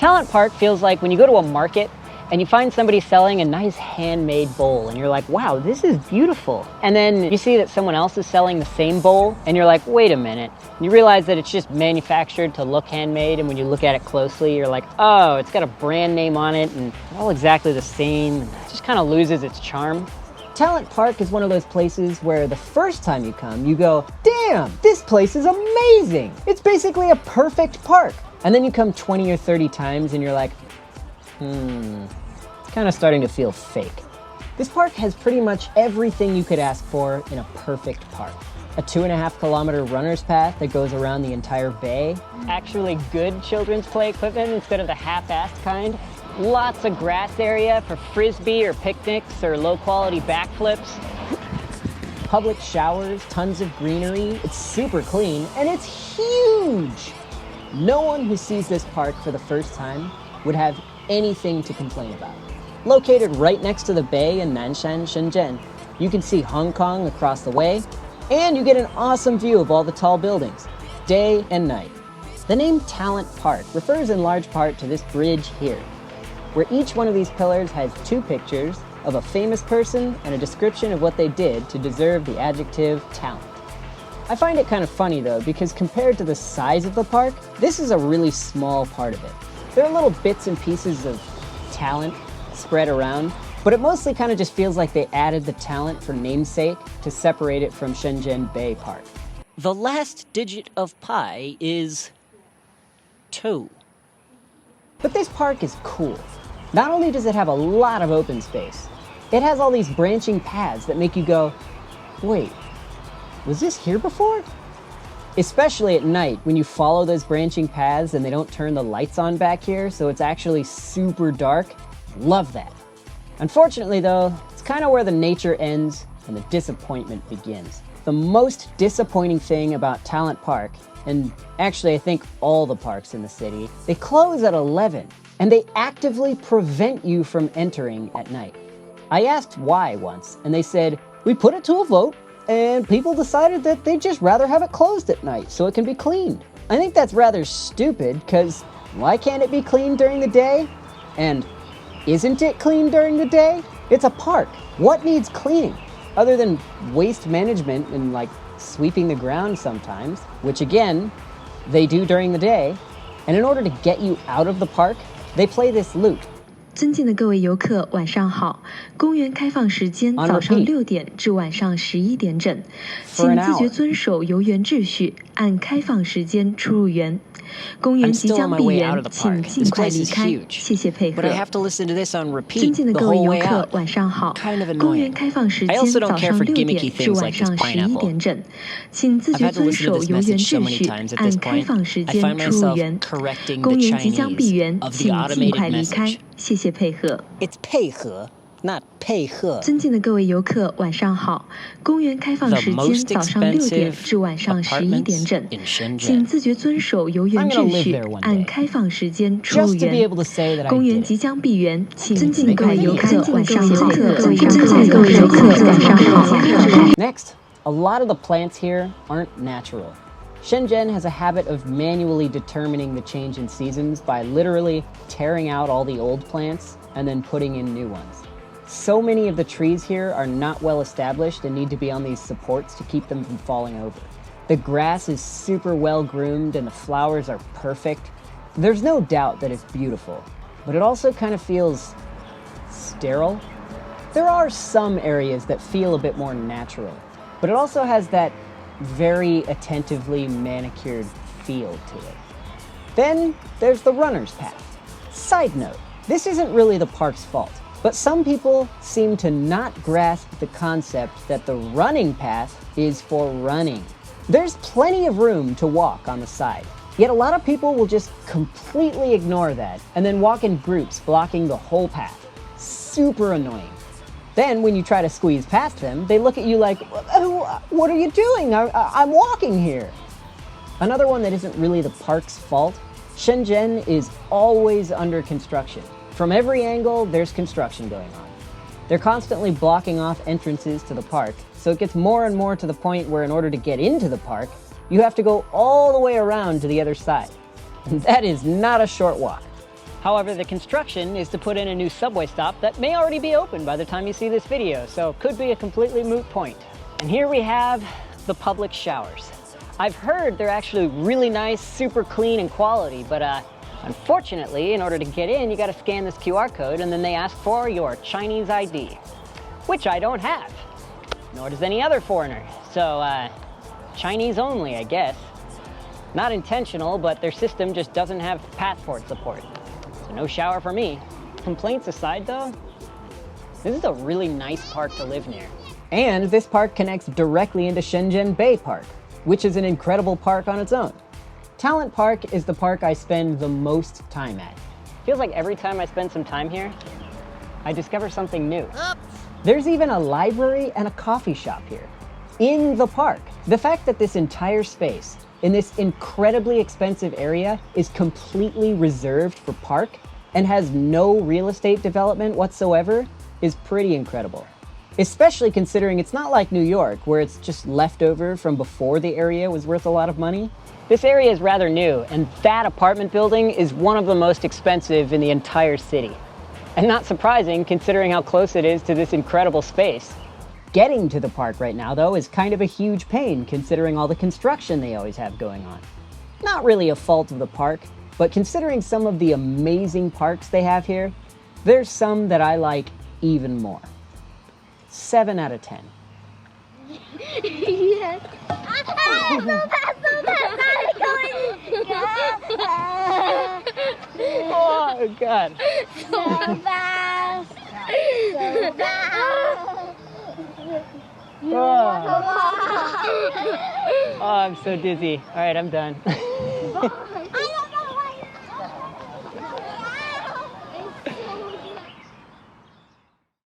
Talent Park feels like when you go to a market and you find somebody selling a nice handmade bowl and you're like, wow, this is beautiful. And then you see that someone else is selling the same bowl and you're like, wait a minute. And you realize that it's just manufactured to look handmade, and when you look at it closely, you're like, oh, it's got a brand name on it and all exactly the same. It just kind of loses its charm. Talent Park is one of those places where the first time you come, you go, damn, this place is amazing. It's basically a perfect park. And then you come 20 or 30 times and you're like, it's kind of starting to feel fake. This park has pretty much everything you could ask for in a perfect park. A 2.5-kilometer runner's path that goes around the entire bay. Actually good children's play equipment instead of the half-assed kind. Lots of grass area for frisbee or picnics or low-quality backflips. Public showers, tons of greenery. It's super clean and it's huge. No one who sees this park for the first time would have anything to complain about. Located right next to the bay in Nanshan, Shenzhen, you can see Hong Kong across the way, and you get an awesome view of all the tall buildings, day and night. The name Talent Park refers in large part to this bridge here, where each one of these pillars has 2 pictures of a famous person and a description of what they did to deserve the adjective talent. I find it kind of funny though, because compared to the size of the park, this is a really small part of it. There are little bits and pieces of talent spread around, but it mostly kind of just feels like they added the talent for namesake to separate it from Shenzhen Bay Park. The last digit of pi is 2. But this park is cool. Not only does it have a lot of open space, it has all these branching paths that make you go, wait, was this here before? Especially at night when you follow those branching paths and they don't turn the lights on back here, so it's actually super dark. Love that. Unfortunately though, it's kind of where the nature ends and the disappointment begins. The most disappointing thing about Talent Park, and actually I think all the parks in the city, they close at 11 and they actively prevent you from entering at night. I asked why once and they said, we put it to a vote and people decided that they'd just rather have it closed at night so it can be cleaned. I think that's rather stupid, because why can't it be cleaned during the day? And isn't it clean during the day? It's a park. What needs cleaning? Other than waste management and like sweeping the ground sometimes, which again, they do during the day. And in order to get you out of the park, they play this lute. 尊敬的各位游客，晚上好。公园开放时间早上6点至晚上11点整，请自觉遵守游园秩序，按开放时间出入园。公园即将闭园，请尽快离开，谢谢配合。尊敬的各位游客，晚上好。公园开放时间早上6点至晚上11点整，请自觉遵守游园秩序，按开放时间出入园。公园即将闭园，请尽快离开，谢谢配合。It's 配合。not 配合。尊敬的各位游客，晚上好。公园开放时间早上6点至晚上11点整，请自觉遵守游园秩序，按开放时间出入园。公园即将闭园，请尊敬各位游客，晚上好。尊敬各位游客，晚上好。Next, a lot of the plants here aren't natural. Shenzhen has a habit of manually determining the change in seasons by literally tearing out all the old plants and then putting in new ones. So many of the trees here are not well established and need to be on these supports to keep them from falling over. The grass is super well groomed and the flowers are perfect. There's no doubt that it's beautiful, but it also kind of feels sterile. There are some areas that feel a bit more natural, but it also has that very attentively manicured feel to it. Then there's the runner's path. Side note, this isn't really the park's fault. But some people seem to not grasp the concept that the running path is for running. There's plenty of room to walk on the side, yet a lot of people will just completely ignore that and then walk in groups blocking the whole path. Super annoying. Then when you try to squeeze past them, they look at you like, what are you doing? I'm walking here. Another one that isn't really the park's fault, Shenzhen is always under construction. From every angle, there's construction going on. They're constantly blocking off entrances to the park, so it gets more and more to the point where in order to get into the park, you have to go all the way around to the other side. And that is not a short walk. However, the construction is to put in a new subway stop that may already be open by the time you see this video, so could be a completely moot point. And here we have the public showers. I've heard they're actually really nice, super clean and quality, but unfortunately, in order to get in, you gotta scan this QR code and then they ask for your Chinese ID, which I don't have, nor does any other foreigner. So, Chinese only, I guess. Not intentional, but their system just doesn't have passport support. So no shower for me. Complaints aside though, this is a really nice park to live near. And this park connects directly into Shenzhen Bay Park, which is an incredible park on its own. Talent Park is the park I spend the most time at. Feels like every time I spend some time here, I discover something new. There's even a library and a coffee shop here, in the park. The fact that this entire space, in this incredibly expensive area, is completely reserved for park and has no real estate development whatsoever is pretty incredible. Especially considering it's not like New York, where it's just leftover from before the area was worth a lot of money. This area is rather new, and that apartment building is one of the most expensive in the entire city. And not surprising, considering how close it is to this incredible space. Getting to the park right now, though, is kind of a huge pain, considering all the construction they always have going on. Not really a fault of the park, but considering some of the amazing parks they have here, there's some that I like even more. 7 out of 10. Yes. Oh, God. So fast. So fast. Oh, I'm so dizzy. All right, I'm done.